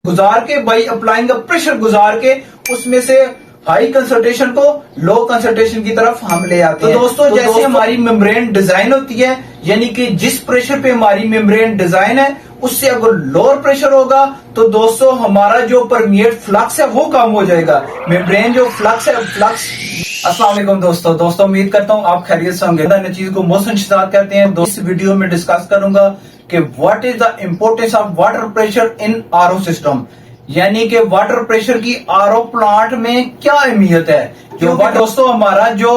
गुजार के by applying pressure गुजार के उसमें से हाई कंसंट्रेशन को लो कंसंट्रेशन की तरफ हम ले आते हैं। तो दोस्तों जैसे हमारी मेम्ब्रेन डिजाइन होती है, यानी कि जिस प्रेशर पे हमारी मेम्ब्रेन डिजाइन है उससे अगर लोअर प्रेशर होगा तो दोस्तों हमारा जो परमिएट फ्लक्स है वो कम हो जाएगा। मेम्ब्रेन जो फ्लक्स है फ्लक्स। अस्सलाम वालेकुम दोस्तों उम्मीद करता हूँ आप खैरियत से होंगे। इन चीज को मोशन शिदात कहते हैं। इस वीडियो में डिस्कस करूंगा कि what is the importance of water pressure in RO system, यानी कि वाटर प्रेशर की आरओ प्लांट में क्या अहमियत है। क्योंकि दोस्तों हमारा जो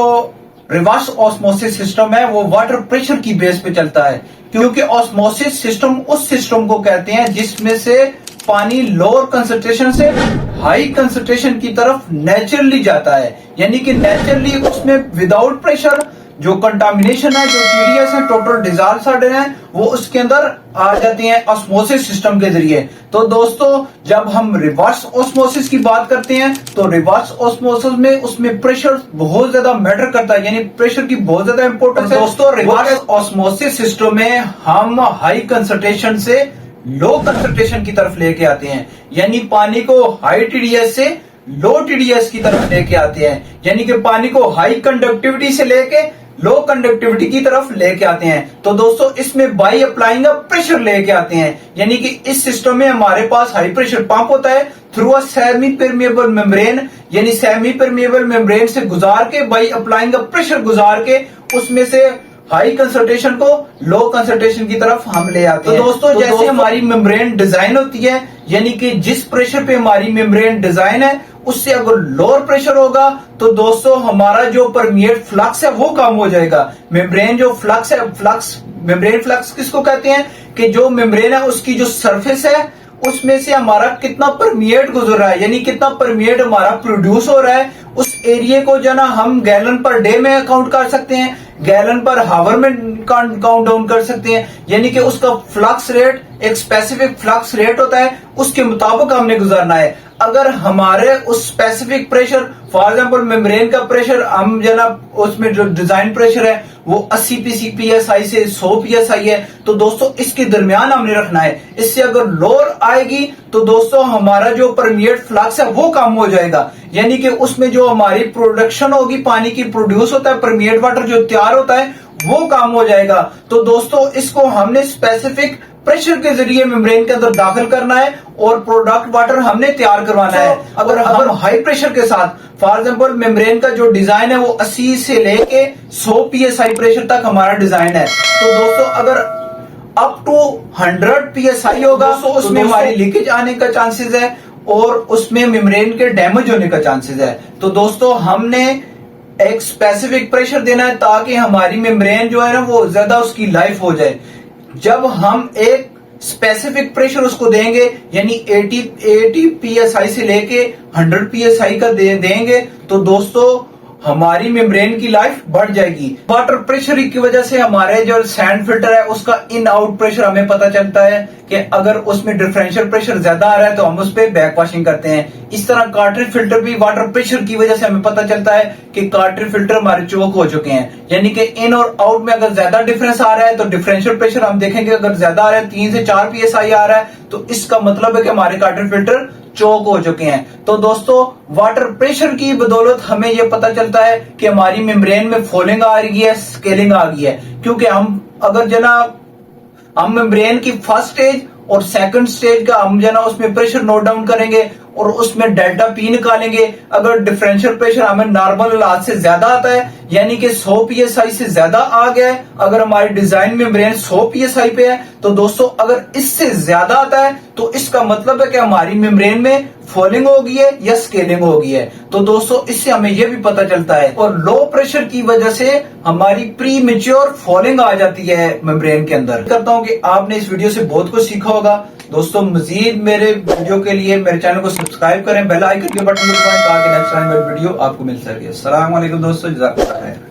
रिवर्स ऑस्मोसिस सिस्टम है वो वाटर प्रेशर की बेस पे चलता है, क्योंकि ऑस्मोसिस सिस्टम उस सिस्टम को कहते हैं जिसमें से पानी लोअर कंसंट्रेशन से हाई कंसंट्रेशन की तरफ नेचुरली जाता है, यानी कि नेचुरली उसमें विदाउट प्रेशर जो कंटामिनेशन है, जो टीडीएस है, टोटल डिजॉल्व है, वो उसके अंदर आ जाती हैं ऑस्मोसिस सिस्टम के जरिए। तो दोस्तों जब हम रिवर्स ऑस्मोसिस की बात करते हैं तो रिवर्स ऑस्मोसिस में उसमें प्रेशर बहुत ज्यादा मैटर करता है, यानी प्रेशर की बहुत ज्यादा इंपॉर्टेंस है। दोस्तों रिवर्स ऑस्मोसिस सिस्टम में हम हाई कंसंट्रेशन से लो कंसंट्रेशन की तरफ लेके आते हैं, यानी पानी को हाई टीडीएस से लो टीडीएस की तरफ लेके आते हैं, यानी कि पानी को हाई कंडक्टिविटी से लेके लो कंडक्टिविटी की तरफ लेके आते हैं। तो दोस्तों इसमें बाई अप्लाइंग प्रेशर लेके आते हैं, यानी कि इस सिस्टम में हमारे पास हाई प्रेशर पंप होता है through a semi permeable membrane, यानी सेमी परमेबल मेम्ब्रेन से गुजार के बाई अप्लाइंग प्रेशर गुजार के उसमें से हाई कंसंट्रेशन को लो कंसंट्रेशन की तरफ हम ले आते हैं। तो दोस्तों जैसे हमारी मेम्ब्रेन डिजाइन होती है, यानी कि जिस प्रेशर पे हमारी मेम्ब्रेन डिजाइन है उससे अगर लोअर प्रेशर होगा तो दोस्तों हमारा जो परमिएट फ्लक्स है वो कम हो जाएगा। मेम्ब्रेन जो फ्लक्स है मेम्ब्रेन फ्लक्स किसको कहते हैं कि जो मेम्ब्रेन है उसकी जो सरफेस है उसमें से हमारा कितना परमिएट गुजर रहा है, यानी कितना परमिएट हमारा प्रोड्यूस हो रहा है। उस एरिया को जो ना हम गैलन पर डे में काउंट कर सकते हैं, गैलन पर हावर में काउंट डाउन कर सकते हैं, यानी कि उसका फ्लक्स रेट एक स्पेसिफिक फ्लक्स रेट होता है, उसके मुताबिक हमने गुजारना है। अगर हमारे उस specific pressure for example membrane का प्रेशर हम जनाब उसमें जो डिजाइन प्रेशर है वो 80 psi से 100 psi है, तो दोस्तों इसके दरमियान हमने रखना है। इससे अगर लोअर आएगी तो दोस्तों हमारा जो परमिएट फ्लक्स है वो कम हो जाएगा, यानी कि उसमें जो हमारी प्रोडक्शन होगी, पानी की प्रोड्यूस होता है, परमिएट वाटर जो तैयार होता है वो कम हो जाएगा। तो दोस्तों इसको हमने स्पेसिफिक प्रेशर के जरिए मेम्ब्रेन के अंदर दाखिल करना है और प्रोडक्ट वाटर हमने तैयार करवाना है। अगर हम हाई प्रेशर के साथ फॉर एग्जांपल मेम्ब्रेन का जो डिजाइन है वो 80 से लेके 100 psi प्रेशर तक हमारा डिजाइन है, तो दोस्तों अगर अप टू 100 psi होगा तो उसमें हमारी लीकेज आने का चांसेस है और उसमें मेम्ब्रेन के डैमेज होने का चांसेस है। तो दोस्तों हमने एक स्पेसिफिक प्रेशर देना है ताकि हमारी मेम्ब्रेन जो है ना वो ज्यादा उसकी लाइफ हो जाए। जब हम एक स्पेसिफिक प्रेशर उसको देंगे, यानी 80 psi से लेके 100 psi का देंगे तो दोस्तों हमारी मेम्ब्रेन की लाइफ बढ़ जाएगी। वाटर प्रेशर की वजह से हमारे जो सैंड फिल्टर है उसका इन आउट प्रेशर हमें पता चलता है कि अगर उसमें डिफरेंशियल प्रेशर ज्यादा आ रहा है तो हम उस पर बैक वॉशिंग करते हैं। इस तरह कार्ट्रिज फिल्टर भी वाटर प्रेशर की वजह से हमें पता चलता है कि कार्ट्रिज फिल्टर हमारे चोक हो चुके हैं, यानी कि इन और आउट में अगर ज्यादा डिफरेंस आ रहा है तो डिफरेंशियल प्रेशर हम देखेंगे अगर ज्यादा आ रहा है 3 से 4 psi आ रहा है तो इसका मतलब है कि हमारे कार्ट्रिज फिल्टर चोक हो चुके हैं। तो दोस्तों वाटर प्रेशर की बदौलत हमें यह पता चलता है कि हमारी मेम्ब्रेन में फॉलिंग आ रही है, स्केलिंग आ गई है, क्योंकि हम अगर जनाब हम मेम्ब्रेन की फर्स्ट स्टेज और सेकंड स्टेज का हम जना उसमें प्रेशर नोट डाउन करेंगे और उसमें डेल्टा पी निकालेंगे। अगर डिफरेंशियल प्रेशर हमें नॉर्मल इलाज से ज्यादा आता है, यानी कि 100 psi से ज्यादा आ गया है, अगर हमारी डिजाइन मेम्ब्रेन 100 psi पे है तो दोस्तों अगर इससे ज्यादा आता है तो इसका मतलब है कि हमारी मेम्ब्रेन में फॉलिंग हो गई है या स्केलिंग हो गई है। तो दोस्तों इससे हमें यह भी पता चलता है। और लो प्रेशर की वजह से हमारी प्री मेच्योर फॉलिंग आ जाती है मेम्ब्रेन के अंदर। करता हूं कि आपने इस वीडियो से बहुत कुछ सीखा होगा। दोस्तों मजीद मेरे वीडियो के लिए मेरे चैनल को सब्सक्राइब करें, बेल आइकन के बटन को दबाएं ताकि नेक्स्ट टाइम वीडियो आपको मिल सके। अस्सलाम वालेकुम दोस्तों, जज़ाकल्लाह खैर।